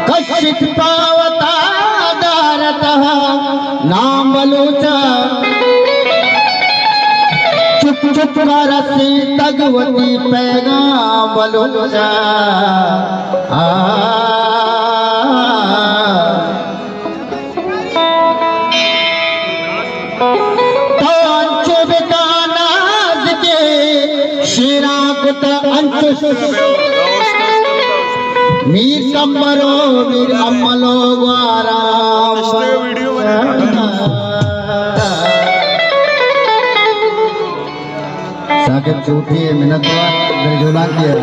कश्चित पावता दारतः नाम बलूचा चुप चुप रसी तगवती पैगाम बलूचा तो अंचु बिकानाज के शीरा कुत अंचु मीर कम्बरो मीर अम्मलो वारा साकिब चूठी मिन्नतवार दिलजुला किया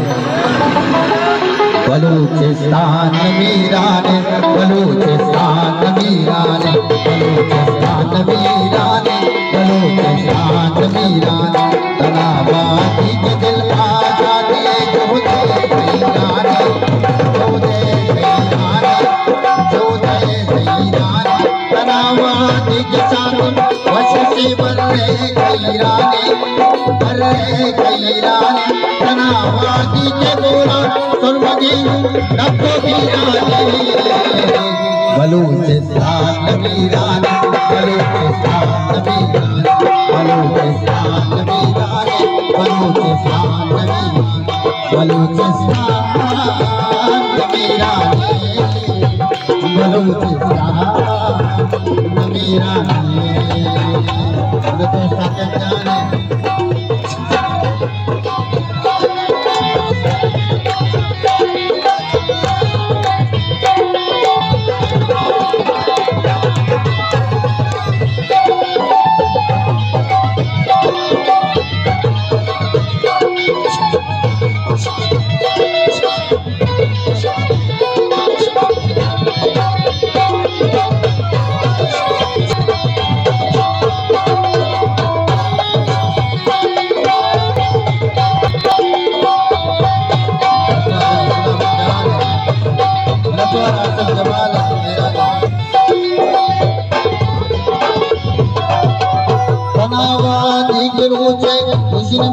बलूचिस्तान मीराने बलूचिस्तान मीराने बलूचिस्तान मीराने बलूचिस्तान मीराने तनाबादी के दिल आजादी जो दे तनाबादी के साथ वश से बर्रे खैराने तनाबादी के बोला सुरमगी रब्बो वीराने बलूचिस्तान मीराने बलूचिस्तान मीराने बलूचिस्तान मीराने बलूचिस्तान मीराने बलूचिस्तान मीराने बलूचिस्तान मीराने तो साकिब जाने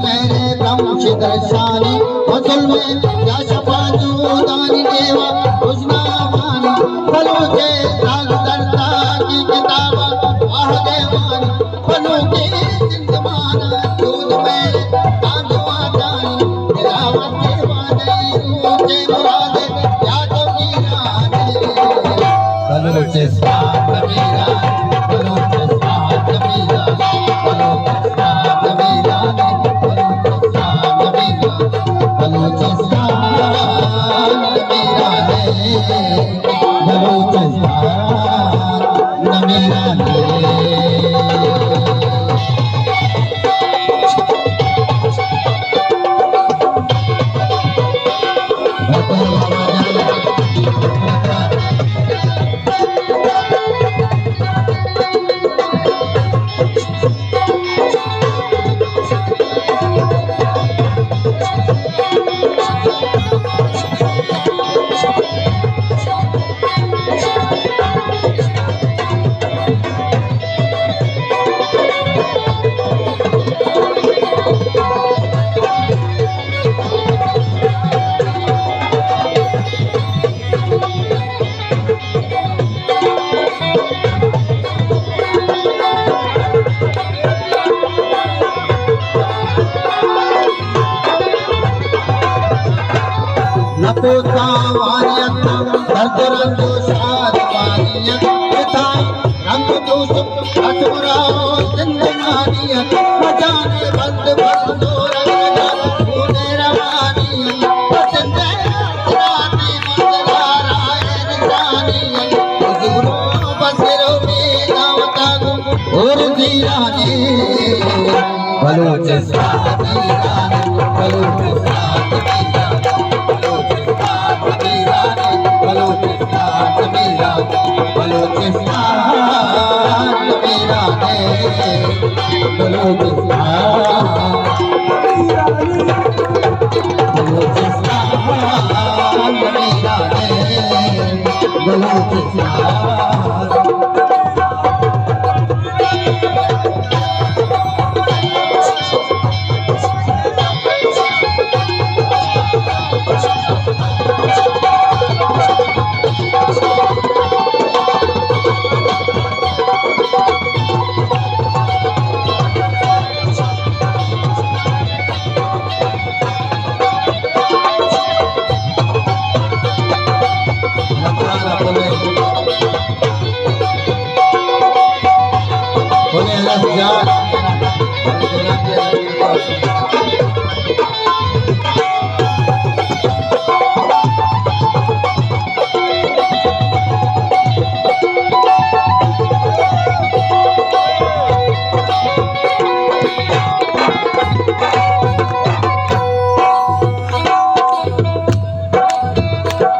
मेरे ब्रह्म दर्शानी फसल में या शफाजू दानी देवा हुस्ना मानी फलों के दाग दरता की किताबा वाह देवानी फलों के जिंदमाना दूध मेरे ताजवा जानी दिलावत देवानी ऊंचे मुरादे या तो मीराने बलूचिस्तान मीराने बलूचिस्तान मीराने बलूचिस्तान मीराने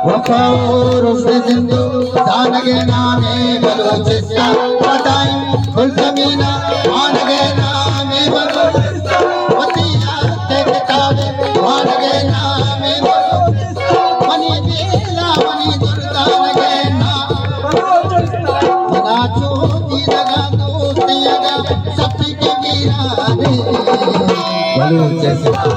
वफा जिंदू जानगे नामे बलूचिस्तान बताई कुल जमीना मानगे नामे बलूचिस्तान वतीया के किताबे मानगे नामे बलूचिस्तान मनी बेला मनी दुर्दान के नाम बना चोटी लगा दोस्ती लगा सबकी के मीराने बलूचिस्तान